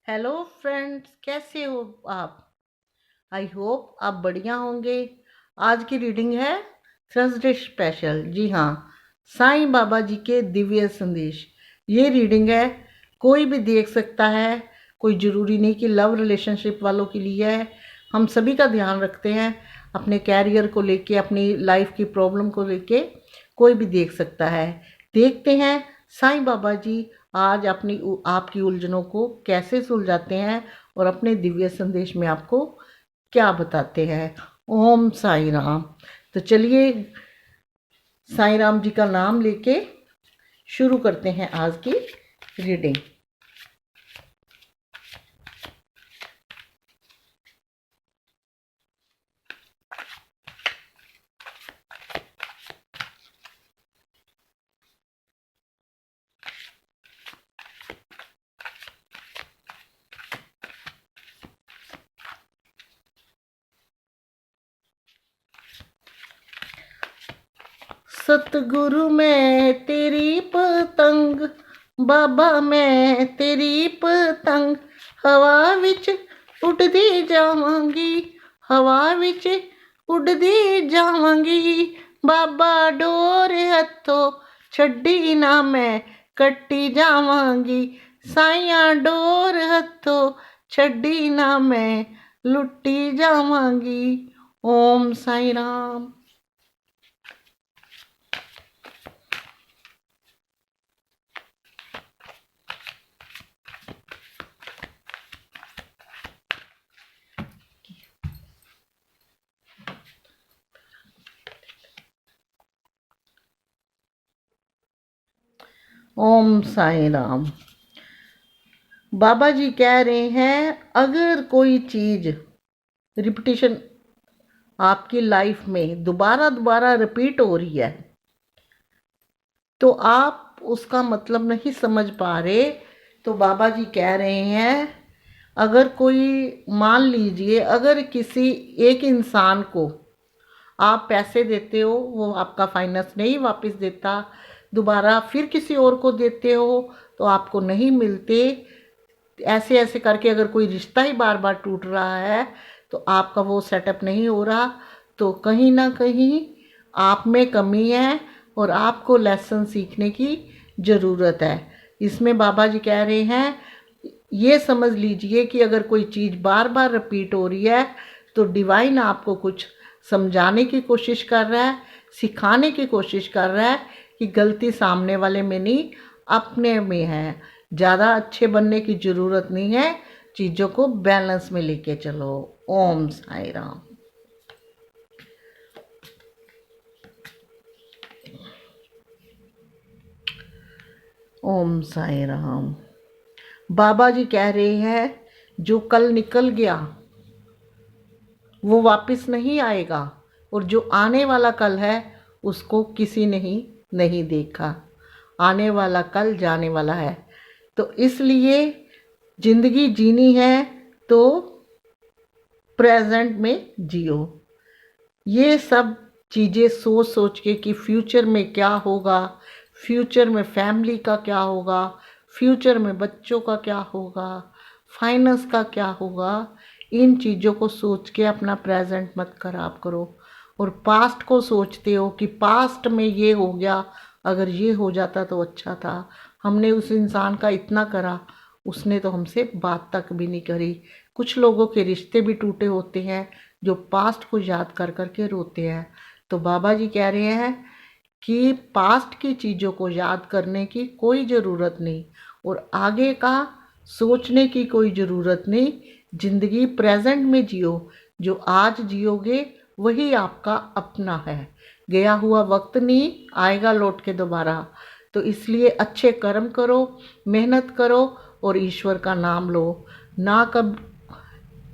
Hello friends, कैसे हो आप? आई होप आप बढ़िया होंगे। आज की रीडिंग है थर्सडे स्पेशल। जी हाँ, साईं बाबा जी के दिव्य संदेश। ये रीडिंग है, कोई भी देख सकता है, कोई ज़रूरी नहीं कि लव रिलेशनशिप वालों के लिए है। हम सभी का ध्यान रखते हैं, अपने कैरियर को लेके, अपनी लाइफ की प्रॉब्लम को लेके कोई भी देख सकता है। देखते हैं साईं बाबा जी आज आपकी उलझनों को कैसे सुलझाते हैं और अपने दिव्य संदेश में आपको क्या बताते हैं। ओम साईं राम। तो चलिए साईं राम जी का नाम लेके शुरू करते हैं आज की रीडिंग। सतगुरु मैं तेरी पतंग, बाबा मैं तेरी पतंग, हवा विच उड़दी जावांगी, हवा विच उड़दी जावांगी। बाबा डोर हथों छड्डी ना मैं कट्टी जावांगी, साइया डोर हथों छड्डी ना मैं लुट्टी जावांगी। ओम साईं राम। ओम साईं राम। बाबा जी कह रहे हैं, अगर कोई चीज रिपीटिशन आपकी लाइफ में दोबारा दोबारा रिपीट हो रही है तो आप उसका मतलब नहीं समझ पा रहे, तो बाबा जी कह रहे हैं, अगर कोई, मान लीजिए अगर किसी एक इंसान को आप पैसे देते हो, वो आपका फाइनेंस नहीं वापस देता, दोबारा फिर किसी और को देते हो तो आपको नहीं मिलते, ऐसे ऐसे करके अगर कोई रिश्ता ही बार बार टूट रहा है तो आपका वो सेटअप नहीं हो रहा, तो कहीं ना कहीं आप में कमी है और आपको लेसन सीखने की ज़रूरत है। इसमें बाबा जी कह रहे हैं, ये समझ लीजिए कि अगर कोई चीज़ बार बार रिपीट हो रही है तो डिवाइन आपको कुछ समझाने की कोशिश कर रहा है, सिखाने की कोशिश कर रहा है कि गलती सामने वाले में नहीं, अपने में है। ज़्यादा अच्छे बनने की ज़रूरत नहीं है, चीज़ों को बैलेंस में लेके चलो। ओम साई राम। ओम साई राम। बाबा जी कह रहे हैं, जो कल निकल गया वो वापस नहीं आएगा और जो आने वाला कल है उसको किसी ने ही नहीं देखा। आने वाला कल जाने वाला है, तो इसलिए ज़िंदगी जीनी है तो प्रेजेंट में जियो। ये सब चीज़ें सोच सोच के कि फ्यूचर में क्या होगा, फ्यूचर में फैमिली का क्या होगा, फ्यूचर में बच्चों का क्या होगा, फाइनेंस का क्या होगा, इन चीज़ों को सोच के अपना प्रेजेंट मत खराब करो। और पास्ट को सोचते हो कि पास्ट में ये हो गया, अगर ये हो जाता तो अच्छा था, हमने उस इंसान का इतना करा, उसने तो हमसे बात तक भी नहीं करी। कुछ लोगों के रिश्ते भी टूटे होते हैं जो पास्ट को याद कर कर के रोते हैं। तो बाबा जी कह रहे हैं कि पास्ट की चीज़ों को याद करने की कोई ज़रूरत नहीं और आगे का सोचने की कोई ज़रूरत नहीं। ज़िंदगी प्रेजेंट में जियो, जो आज जियोगे वही आपका अपना है। गया हुआ वक्त नहीं आएगा लौट के दोबारा। तो इसलिए अच्छे कर्म करो, मेहनत करो और ईश्वर का नाम लो। ना कब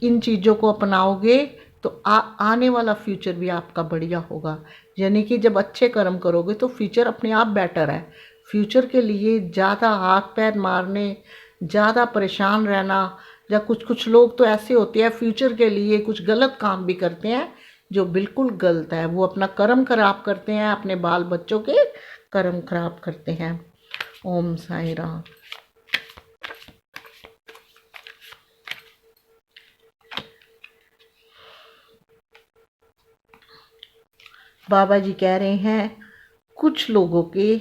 इन चीज़ों को अपनाओगे तो आने वाला फ्यूचर भी आपका बढ़िया होगा। यानी कि जब अच्छे कर्म करोगे तो फ्यूचर अपने आप बेटर है। फ्यूचर के लिए ज़्यादा हाथ पैर मारने, ज़्यादा परेशान रहना, या कुछ कुछ लोग तो ऐसे होते हैं फ्यूचर के लिए कुछ गलत काम भी करते हैं जो बिल्कुल गलत है। वो अपना कर्म खराब करते हैं, अपने बाल बच्चों के कर्म खराब करते हैं। ओम साई राम। बाबा जी कह रहे हैं कुछ लोगों के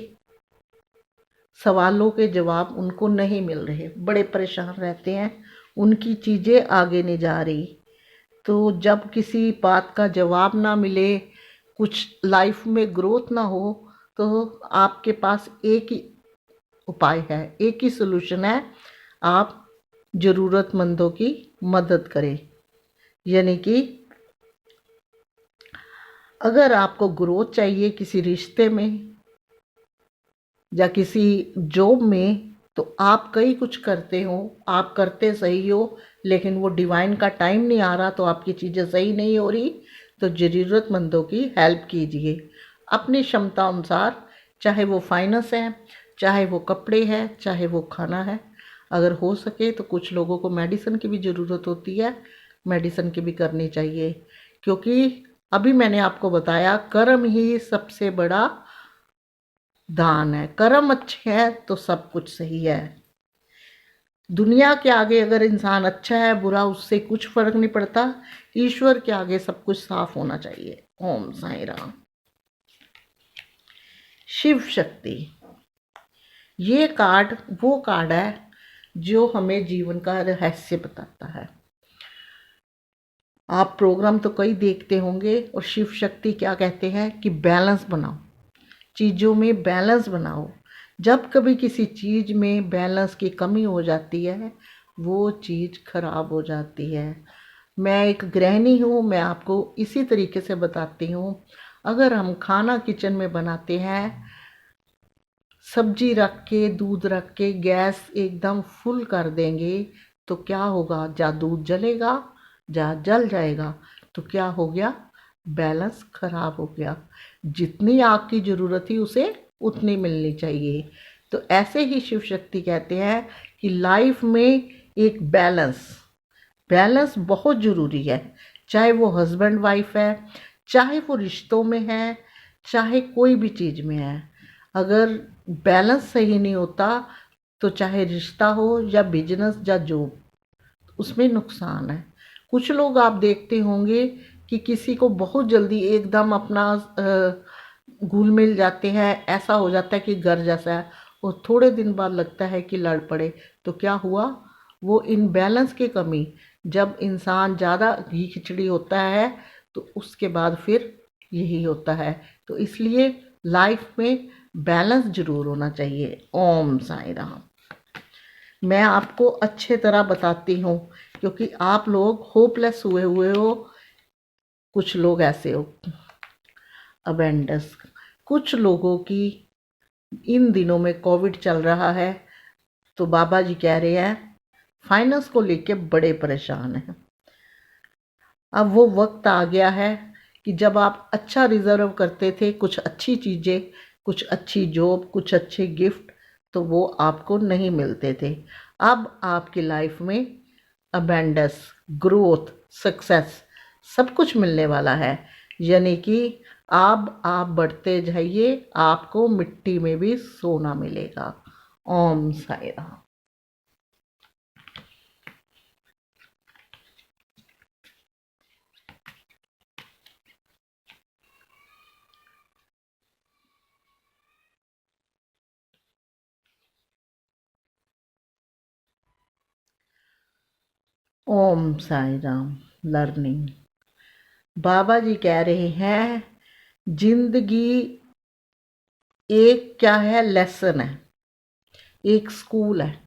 सवालों के जवाब उनको नहीं मिल रहे, बड़े परेशान रहते हैं, उनकी चीज़ें आगे नहीं जा रही। तो जब किसी बात का जवाब ना मिले, कुछ लाइफ में ग्रोथ ना हो, तो आपके पास एक ही उपाय है, एक ही सॉल्यूशन है, आप ज़रूरतमंदों की मदद करें। यानी कि अगर आपको ग्रोथ चाहिए किसी रिश्ते में या किसी जॉब में, तो आप कई कुछ करते हो, आप करते सही हो, लेकिन वो डिवाइन का टाइम नहीं आ रहा, तो आपकी चीज़ें सही नहीं हो रही, तो ज़रूरतमंदों की हेल्प कीजिए अपनी क्षमता अनुसार, चाहे वो फाइनेंस है, चाहे वो कपड़े हैं, चाहे वो खाना है। अगर हो सके तो कुछ लोगों को मेडिसिन की भी ज़रूरत होती है, मेडिसिन की भी करनी चाहिए, क्योंकि अभी मैंने आपको बताया कर्म ही सबसे बड़ा दान है। कर्म अच्छे हैं तो सब कुछ सही है। दुनिया के आगे अगर इंसान अच्छा है बुरा उससे कुछ फर्क नहीं पड़ता, ईश्वर के आगे सब कुछ साफ होना चाहिए। ओम साई राम। शिव शक्ति, ये कार्ड वो कार्ड है जो हमें जीवन का रहस्य बताता है। आप प्रोग्राम तो कई देखते होंगे, और शिव शक्ति क्या कहते हैं कि बैलेंस बनाओ, चीज़ों में बैलेंस बनाओ। जब कभी किसी चीज़ में बैलेंस की कमी हो जाती है, वो चीज़ खराब हो जाती है। मैं एक गृहिणी हूँ, मैं आपको इसी तरीके से बताती हूँ। अगर हम खाना किचन में बनाते हैं, सब्जी रख के दूध रख के गैस एकदम फुल कर देंगे, तो क्या होगा, जा दूध जलेगा जा जल जाएगा, तो क्या हो गया, बैलेंस खराब हो गया। जितनी आग की ज़रूरत थी उसे उतनी मिलनी चाहिए। तो ऐसे ही शिव शक्ति कहते हैं कि लाइफ में एक बैलेंस, बैलेंस बहुत ज़रूरी है। चाहे वो हस्बैंड वाइफ है, चाहे वो रिश्तों में है, चाहे कोई भी चीज़ में है, अगर बैलेंस सही नहीं होता तो चाहे रिश्ता हो या बिजनेस या जॉब, उसमें नुकसान है। कुछ लोग आप देखते होंगे कि किसी को बहुत जल्दी एकदम अपना घुल मिल जाते हैं, ऐसा हो जाता है कि घर जैसा है, और थोड़े दिन बाद लगता है कि लड़ पड़े। तो क्या हुआ, वो इनबैलेंस की कमी। जब इंसान ज़्यादा घी खिचड़ी होता है तो उसके बाद फिर यही होता है। तो इसलिए लाइफ में बैलेंस जरूर होना चाहिए। ओम साई राम। मैं आपको अच्छे तरह बताती हूँ, क्योंकि आप लोग होपलेस हुए हुए हो, कुछ लोग ऐसे हो अबेंडस। कुछ लोगों की इन दिनों में कोविड चल रहा है, तो बाबा जी कह रहे हैं फाइनेंस को लेके बड़े परेशान हैं। अब वो वक्त आ गया है कि जब आप अच्छा रिजर्व करते थे, कुछ अच्छी चीज़ें, कुछ अच्छी जॉब, कुछ अच्छे गिफ्ट, तो वो आपको नहीं मिलते थे। अब आपकी लाइफ में अबेंडेंस, ग्रोथ, सक्सेस सब कुछ मिलने वाला है। यानी कि अब आप बढ़ते जाइए, आपको मिट्टी में भी सोना मिलेगा। ओम साई राम। ओम साई राम। लर्निंग, बाबा जी कह रहे हैं जिंदगी एक क्या है, लेसन है, एक स्कूल है,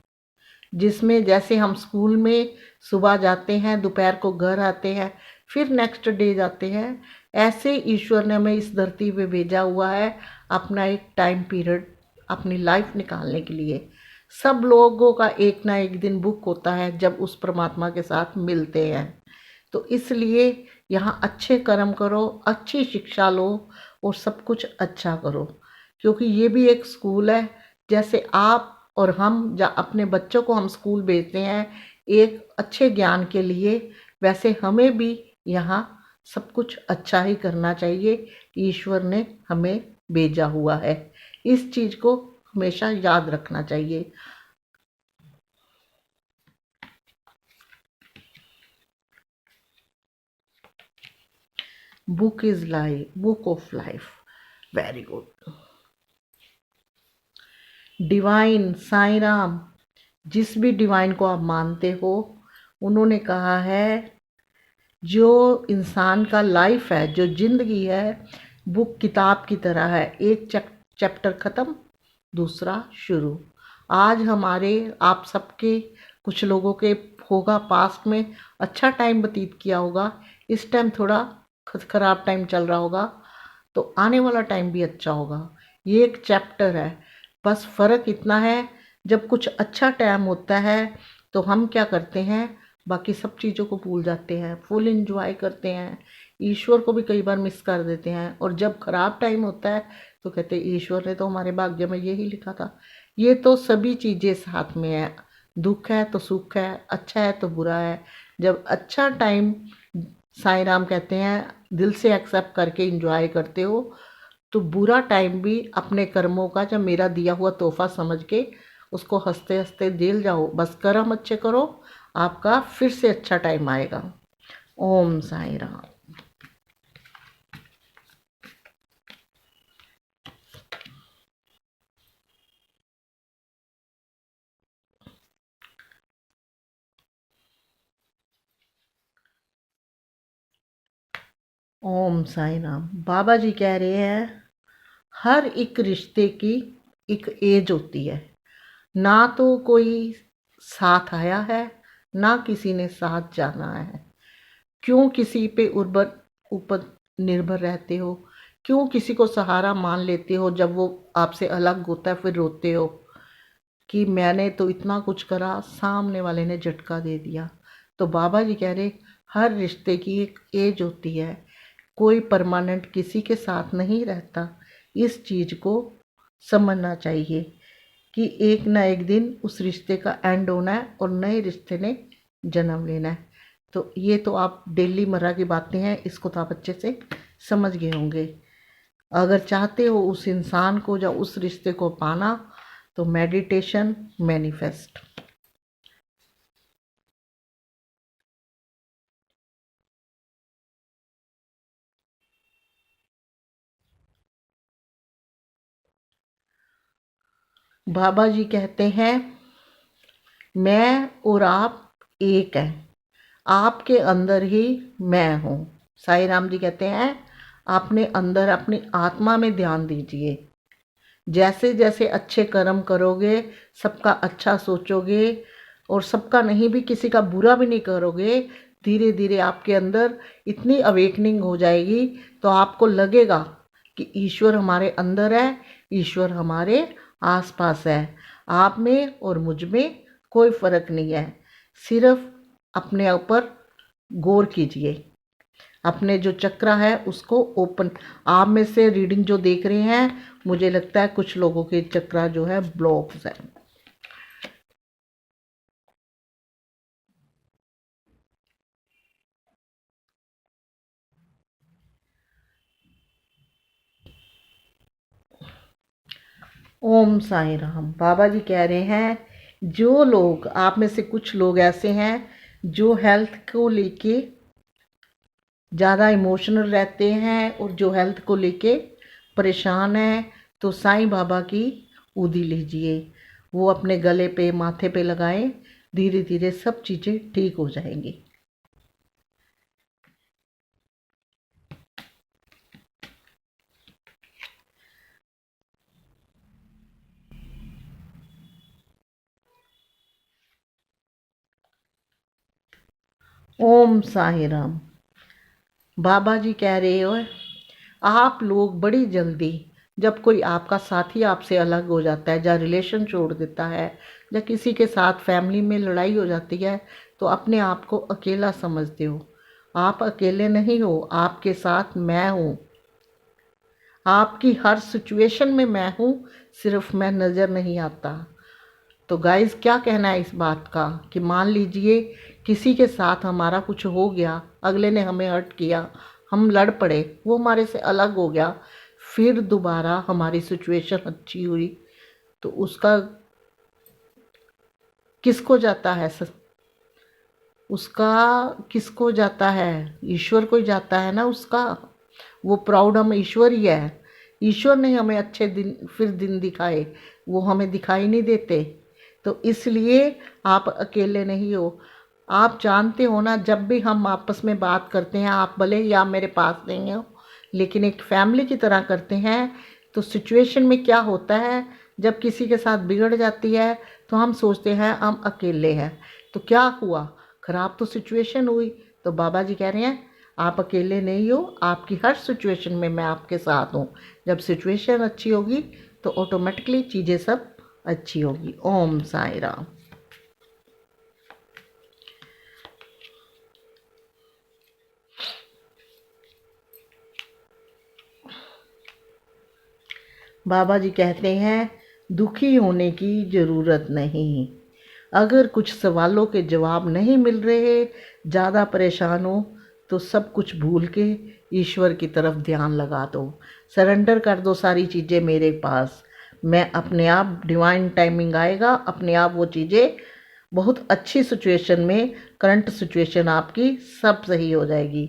जिसमें जैसे हम स्कूल में सुबह जाते हैं, दोपहर को घर आते हैं, फिर नेक्स्ट डे जाते हैं, ऐसे ईश्वर ने हमें इस धरती पे भेजा हुआ है अपना एक टाइम पीरियड अपनी लाइफ निकालने के लिए। सब लोगों का एक ना एक दिन बुक होता है जब उस परमात्मा के साथ मिलते हैं। तो इसलिए यहाँ अच्छे कर्म करो, अच्छी शिक्षा लो, और सब कुछ अच्छा करो, क्योंकि ये भी एक स्कूल है। जैसे आप और हम या अपने बच्चों को हम स्कूल भेजते हैं एक अच्छे ज्ञान के लिए, वैसे हमें भी यहाँ सब कुछ अच्छा ही करना चाहिए। ईश्वर ने हमें भेजा हुआ है, इस चीज़ को हमेशा याद रखना चाहिए। Book is life, book of life. Very good. Divine Sai Ram, जिस भी डिवाइन को आप मानते हो, उन्होंने कहा है जो इंसान का लाइफ है, जो जिंदगी है, बुक किताब की तरह है, एक चैप्टर ख़त्म दूसरा शुरू। आज हमारे आप सबके, कुछ लोगों के होगा पास्ट में अच्छा टाइम व्यतीत किया होगा, इस टाइम थोड़ा ख़राब टाइम चल रहा होगा, तो आने वाला टाइम भी अच्छा होगा। ये एक चैप्टर है। बस फ़र्क इतना है, जब कुछ अच्छा टाइम होता है तो हम क्या करते हैं, बाकी सब चीज़ों को भूल जाते हैं, फुल एंजॉय करते हैं, ईश्वर को भी कई बार मिस कर देते हैं। और जब ख़राब टाइम होता है तो कहते हैं ईश्वर ने तो हमारे भाग्य में यही लिखा था। ये तो सभी चीज़ें साथ में है, दुख है तो सुख है, अच्छा है तो बुरा है। जब अच्छा टाइम साईं राम कहते हैं दिल से एक्सेप्ट करके एंजॉय करते हो, तो बुरा टाइम भी अपने कर्मों का, जब मेरा दिया हुआ तोहफा समझ के उसको हंसते हंसते झेल जाओ। बस कर्म अच्छे करो, आपका फिर से अच्छा टाइम आएगा। ओम साईं राम। ओम साईं राम। बाबा जी कह रहे हैं हर एक रिश्ते की एक एज होती है, ना तो कोई साथ आया है, ना किसी ने साथ जाना है। क्यों किसी पे ऊपर ऊपर निर्भर रहते हो, क्यों किसी को सहारा मान लेते हो, जब वो आपसे अलग होता है फिर रोते हो कि मैंने तो इतना कुछ करा, सामने वाले ने झटका दे दिया। तो बाबा जी कह रहे हर रिश्ते की एक एज होती है, कोई परमानेंट किसी के साथ नहीं रहता। इस चीज़ को समझना चाहिए कि एक ना एक दिन उस रिश्ते का एंड होना है और नए रिश्ते ने जन्म लेना है। तो ये तो आप डेली मर्रा की बातें हैं, इसको तो आप अच्छे से समझ गए होंगे। अगर चाहते हो उस इंसान को या उस रिश्ते को पाना, तो मेडिटेशन, मैनिफेस्ट। बाबा जी कहते हैं मैं और आप एक हैं, आपके अंदर ही मैं हूँ। साईं राम जी कहते हैं अपने अंदर अपनी आत्मा में ध्यान दीजिए। जैसे जैसे अच्छे कर्म करोगे, सबका अच्छा सोचोगे और सबका नहीं भी, किसी का बुरा भी नहीं करोगे, धीरे धीरे आपके अंदर इतनी अवेकनिंग हो जाएगी, तो आपको लगेगा कि ईश्वर हमारे अंदर है, ईश्वर हमारे आसपास है। आप में और मुझ में कोई फ़र्क नहीं है। सिर्फ अपने ऊपर गौर कीजिए, अपने जो चक्र है उसको ओपन। आप में से रीडिंग जो देख रहे हैं, मुझे लगता है कुछ लोगों के चक्र जो है ब्लॉक्स है। ओम साईं राम। बाबा जी कह रहे हैं जो लोग, आप में से कुछ लोग ऐसे हैं जो हेल्थ को लेके ज़्यादा इमोशनल रहते हैं और जो हेल्थ को लेके परेशान हैं, तो साईं बाबा की उदी लीजिए, वो अपने गले पे माथे पे लगाएं, धीरे धीरे सब चीज़ें ठीक हो जाएंगी। ओम साईं राम। बाबा जी कह रहे हो आप लोग बड़ी जल्दी, जब कोई आपका साथी आपसे अलग हो जाता है या रिलेशन छोड़ देता है या किसी के साथ फैमिली में लड़ाई हो जाती है, तो अपने आप को अकेला समझते हो। आप अकेले नहीं हो, आपके साथ मैं हूँ, आपकी हर सिचुएशन में मैं हूँ, सिर्फ मैं नज़र नहीं आता। तो गाइस क्या कहना है इस बात का कि मान लीजिए किसी के साथ हमारा कुछ हो गया, अगले ने हमें हर्ट किया, हम लड़ पड़े, वो हमारे से अलग हो गया, फिर दोबारा हमारी सिचुएशन अच्छी हुई, तो उसका किसको जाता है उसका किसको जाता है? ईश्वर को ही जाता है ना उसका। वो प्राउड हम ईश्वर ही है। ईश्वर ने हमें अच्छे दिन फिर दिन दिखाए, वो हमें दिखाई नहीं देते। तो इसलिए आप अकेले नहीं हो। आप जानते हो ना, जब भी हम आपस में बात करते हैं, आप भले ही आप मेरे पास नहीं हो, लेकिन एक फैमिली की तरह करते हैं। तो सिचुएशन में क्या होता है, जब किसी के साथ बिगड़ जाती है तो हम सोचते हैं हम अकेले हैं। तो क्या हुआ, ख़राब तो सिचुएशन हुई। तो बाबा जी कह रहे हैं आप अकेले नहीं हो, आपकी हर सिचुएशन में मैं आपके साथ हूँ। जब सिचुएशन अच्छी होगी तो ऑटोमेटिकली चीज़ें सब अच्छी होगी। ओम साई राम। बाबा जी कहते हैं दुखी होने की ज़रूरत नहीं। अगर कुछ सवालों के जवाब नहीं मिल रहे, ज़्यादा परेशान हो, तो सब कुछ भूल के ईश्वर की तरफ ध्यान लगा दो। सरेंडर कर दो सारी चीज़ें मेरे पास। मैं अपने आप, डिवाइन टाइमिंग आएगा, अपने आप वो चीज़ें बहुत अच्छी सिचुएशन में, करंट सिचुएशन आपकी सब सही हो जाएगी।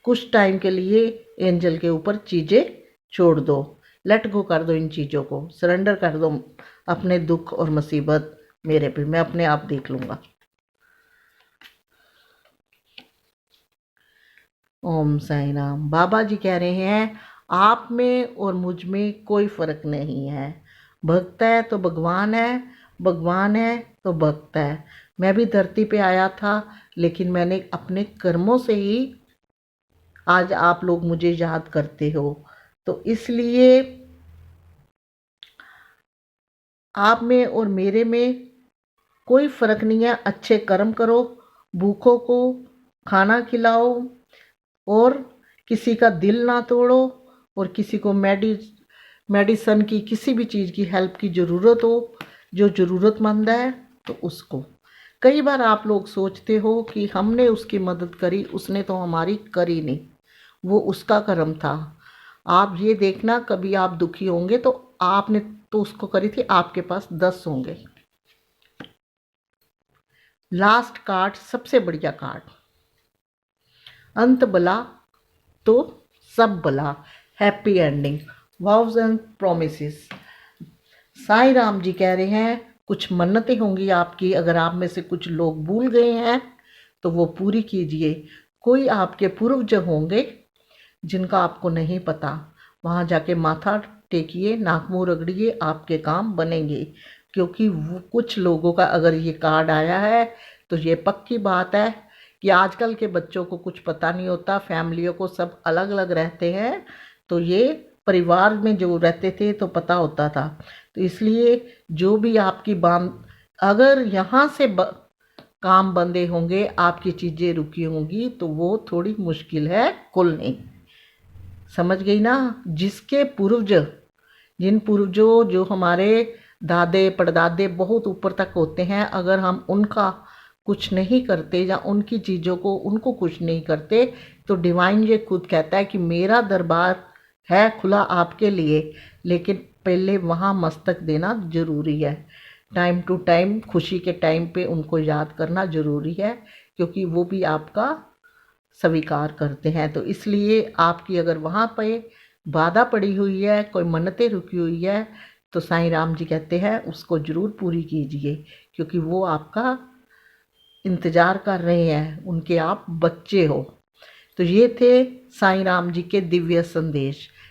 कुछ टाइम के लिए एंजल के ऊपर चीज़ें छोड़ दो, लेट गो कर दो, इन चीज़ों को सरेंडर कर दो। अपने दुख और मुसीबत मेरे पे, मैं अपने आप देख लूँगा। ओम साई राम। बाबा जी कह रहे हैं आप में और मुझ में कोई फ़र्क नहीं है। भक्त है तो भगवान है, भगवान है तो भक्त है। मैं भी धरती पे आया था, लेकिन मैंने अपने कर्मों से ही आज आप लोग मुझे याद करते हो। तो इसलिए आप में और मेरे में कोई फ़र्क नहीं है। अच्छे कर्म करो, भूखों को खाना खिलाओ, और किसी का दिल ना तोड़ो, और किसी को मेडिसन की, किसी भी चीज़ की हेल्प की ज़रूरत हो, जो ज़रूरतमंद है, तो उसको। कई बार आप लोग सोचते हो कि हमने उसकी मदद करी, उसने तो हमारी करी नहीं, वो उसका कर्म था। आप ये देखना, कभी आप दुखी होंगे तो आपने तो उसको करी थी, आपके पास 10 होंगे। लास्ट कार्ड सबसे बढ़िया कार्ड, अंत भला तो सब भला, happy ending, vows and promises. Sai Ram ji कह रहे हैं कुछ मन्नतें होंगी आपकी, अगर आप में से कुछ लोग भूल गए हैं तो वो पूरी कीजिए। कोई आपके पूर्वज होंगे जिनका आपको नहीं पता, वहाँ जाके माथा टेकिए, नाक मुंह रगड़िए, आपके काम बनेंगे। क्योंकि वो कुछ लोगों का अगर ये कार्ड आया है तो ये पक्की बात है कि आजकल के बच्चों को कुछ पता नहीं होता, फैमिलियों को सब अलग अलग रहते हैं, तो ये परिवार में जो रहते थे तो पता होता था। तो इसलिए जो भी आपकी बात, अगर यहाँ से काम बंदे होंगे, आपकी चीज़ें रुकी होंगी, तो वो थोड़ी मुश्किल है खुलनी। समझ गई ना। जिसके पूर्वज, जिन पूर्वजों, जो हमारे दादे परदादे बहुत ऊपर तक होते हैं, अगर हम उनका कुछ नहीं करते या उनकी चीज़ों को, उनको कुछ नहीं करते, तो डिवाइन ये खुद कहता है कि मेरा दरबार है खुला आपके लिए, लेकिन पहले वहाँ मस्तक देना ज़रूरी है। टाइम टू टाइम, खुशी के टाइम पे उनको याद करना ज़रूरी है, क्योंकि वो भी आपका स्वीकार करते हैं। तो इसलिए आपकी अगर वहाँ पे बाधा पड़ी हुई है, कोई मन्नतें रुकी हुई है, तो साईं राम जी कहते हैं उसको ज़रूर पूरी कीजिए, क्योंकि वो आपका इंतज़ार कर रहे हैं, उनके आप बच्चे हो। तो ये थे साईं राम जी के दिव्य संदेश।